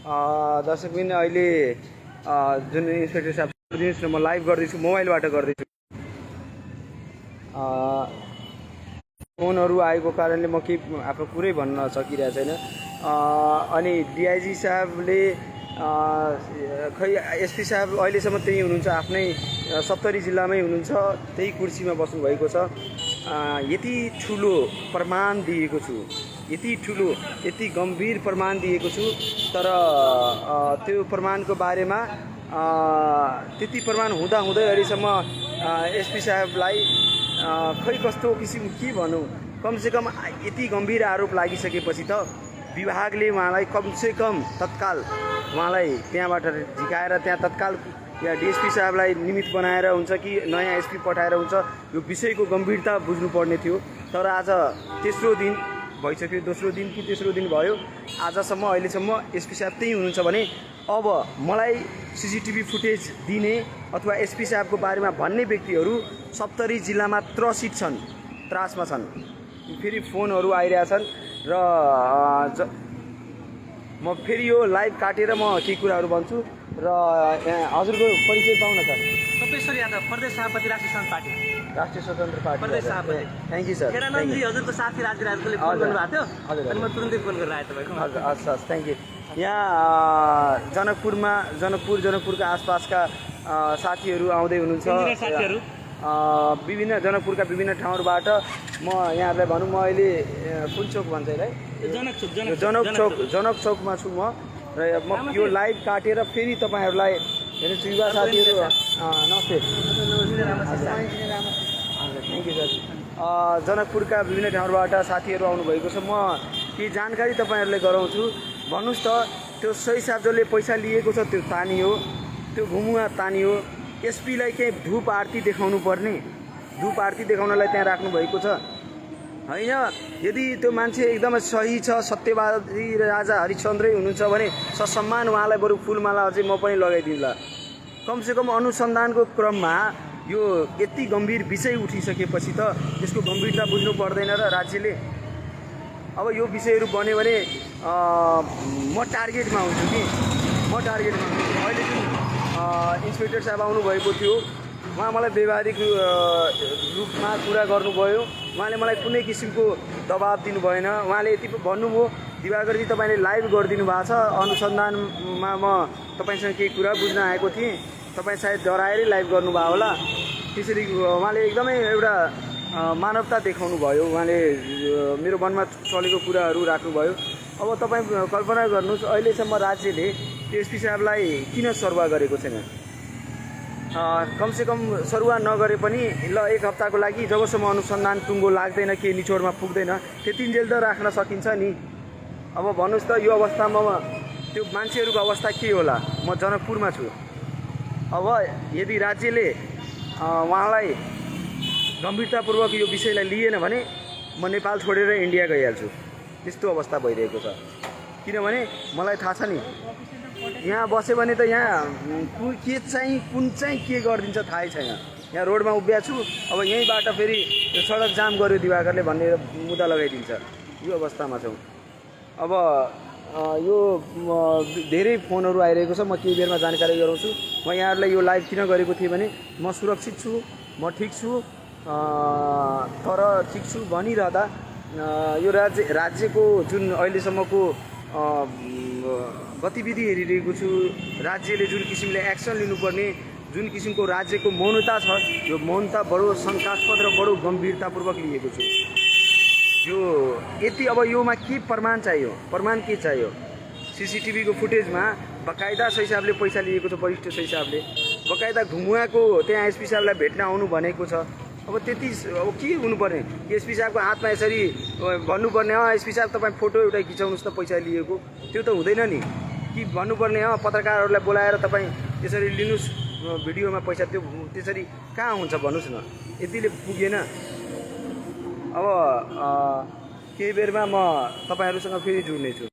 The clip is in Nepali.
दर्शकबिन अहिले जुन इन्सपेक्टर साहब म लाइभ गर्दैछु, मोबाइलबाट गर्दैछु। फोनहरू आएको कारणले म केही आफ्नो कुरै भन्न सकिरहेको छैन। अनि डिआइजी साहबले खै एसपी साहब अहिलेसम्म त्यही हुनुहुन्छ, आफ्नै सप्तरी जिल्लामै हुनुहुन्छ, त्यही कुर्सीमा बस्नुभएको छ। यति ठुलो प्रमाण दिएको छु, यति गम्भीर प्रमाण दिएको छु, तर त्यो प्रमाणको बारेमा त्यति प्रमाण हुँदाहुँदै अहिलेसम्म एसपी साहबलाई खै कस्तो किसिम के भनौँ, कमसेकम यति गम्भीर आरोप लागिसकेपछि त विभागले उहाँलाई कमसेकम तत्काल उहाँलाई त्यहाँबाट झिकाएर त्यहाँ तत्काल या डिएसपी साहबलाई निमित्त बनाएर हुन्छ कि नयाँ एसपी पठाएर हुन्छ, यो विषयको गम्भीरता बुझ्नुपर्ने थियो। तर आज तेस्रो दिन भइसक्यो, दोस्रो दिन कि तेस्रो दिन भयो, आजसम्म अहिलेसम्म एसपी साहब त्यही हुनुहुन्छ भने अब मलाई सिसिटिभी फुटेज दिने अथवा एसपी साहबको बारेमा भन्ने व्यक्तिहरू सप्तरी जिल्लामा त्रसित छन्, त्रासमा छन्। फेरि फोनहरू आइरहेछन् र म फेरि यो लाइभ काटेर म केही कुराहरू भन्छु र हजुरको परिचय पाउन त। तपेश्वर यादव, प्रदेश सभापति राष्ट्रिय स्वतन्त्र पार्टी। राष्ट्रिय स्वतन्त्र पार्टी प्रदेश सभापति। Thank you sir. खेरानन्दजी हजुरको साथी राजराजले फोन गर्नुभएको थियो, अनि म तुरुन्तै फोन गरेर आएँ तपाईँको। हजुर हस् हस्, थ्याङ्क यू। यहाँ जनकपुरका आसपासका साथीहरू आउँदै हुनुहुन्छ, विभिन्न जनकपुरका विभिन्न ठाउँहरूबाट। म यहाँहरूलाई भनौँ, म अहिले कुन चोक भन्छ यसलाई, जनक चौकमा छु म, र म यो लाइभ काटेर फेरि तपाईँहरूलाई हेर्नुहोस्, युवा साथीहरू नमस्ते, थ्याङ्क यू सर। जनकपुरका विभिन्न ठाउँबाट साथीहरू आउनुभएको छ, म केही जानकारी तपाईँहरूलाई गराउँछु। भन्नुहोस् त, त्यो सही साहबले पैसा लिएको छ, त्यो तानियो, त्यो घुमुवा तानियो, एसपीलाई केही धूप आरती देखाउनु पर्ने, धूप आरती देखाउनलाई त्यहाँ राख्नुभएको छ होइन। यदि त्यो मान्छे एकदमै सही छ, सत्यवादी राजा हरिश्चन्द्रै हुनुहुन्छ भने ससम्मान उहाँलाई बरु फुलमाला अझै म पनि लगाइदिउँला। कमसेकम अनुसन्धानको क्रममा यो यति गम्भीर विषय उठिसकेपछि त यसको गम्भीरता बुझ्नु पर्दैन र राज्यले। अब यो विषयहरू बन्यो भने म टार्गेटमा हुन्छु कि, अहिले जुन इन्सपेक्टर साहब आउनुभएको थियो, उहाँ मलाई व्यवहारिक रूपमा कुरा गर्नुभयो, उहाँले मलाई कुनै किसिमको दबाब दिनु भएन। उहाँले यति भन्नुभयो, दिवाकरजी तपाईँले लाइभ गरिदिनु भएको छ, अनुसन्धानमा म तपाईँसँग केही कुरा बुझ्न आएको थिएँ, तपाईँ सायद डराएरै लाइभ गर्नुभयो होला। त्यसरी उहाँले एकदमै एउटा मानवता देखाउनु भयो, उहाँले मेरो मनमा चलेको कुराहरू राख्नुभयो। अब तपाईँ कल्पना गर्नुहोस्, अहिलेसम्म राज्यले एसपी साहबलाई किन सरुवा गरेको छैन? कमसेकम सरुवा नगरे पनि ल, एक हप्ताको लागि जबसम्म अनुसन्धान टुङ्गो लाग्दैन, के निचोडमा पुग्दैन, त्यतिन्जेल त राख्न सकिन्छ नि। अब भन्नुहोस् त, यो अवस्थामा त्यो मान्छेहरूको अवस्था के होला? म जनकपुरमा छु। अब यदि राज्यले उहाँलाई गम्भीरतापूर्वक यो विषयलाई लिएन भने म नेपाल छोडेर इन्डिया गइहाल्छु, त्यस्तो अवस्था भइरहेको छ। किनभने मलाई थाहा छ नि, यहाँ बस्यो भने त यहाँ कुन चाहिँ के गरिदिन्छ थाहै छैन। यहाँ रोडमा उभिया छु, अब यहीँबाट फेरि यो सडक जाम गर्यो दिवाकरले भन्ने मुद्दा लगाइदिन्छ, यो अवस्थामा छौँ। अब यो धेरै फोनहरू आइरहेको छ, म केही बेरमा जानकारी गराउँछु। म यहाँहरूलाई यो लाइभ किन गरेको थिएँ भने म सुरक्षित छु, म ठिक छु, तर ठिक छु भनिरहँदा यो राज्यको जुन अहिलेसम्मको गतिविधि हेरिरहेको छु, राज्यले जुन किसिमले एक्सन लिनुपर्ने, जुन किसिमको राज्यको मौनता छ, यो मौनता बडो शङ्कास्पद र बडो गम्भीरतापूर्वक लिएको छु। यो यति, अब योमा के प्रमाण चाहियो? प्रमाण के चाहियो? सिसिटिभीको फुटेजमा बकाइदा सही साहबले पैसा लिएको छ, वरिष्ठ सही साहबले बकाइदा घुमुवाको त्यहाँ एसपी साहबलाई भेट्न आउनु भनेको छ। अब त्यति, अब के हुनुपर्ने? एसपी साहबको हातमा यसरी भन्नुपर्ने, एसपी साहब तपाईँ फोटो एउटा खिचाउनुहोस् त पैसा लिएको, त्यो त हुँदैन नि। कि भन्नुपर्ने, पत्रकारहरूलाई बोलाएर तपाईँ त्यसरी लिनुहोस् भिडियोमा पैसा, त्यो त्यसरी कहाँ हुन्छ भन्नुहोस् न? यतिले पुगेन। अब केही बेरमा म तपाईँहरूसँग फेरि जोड्नेछु।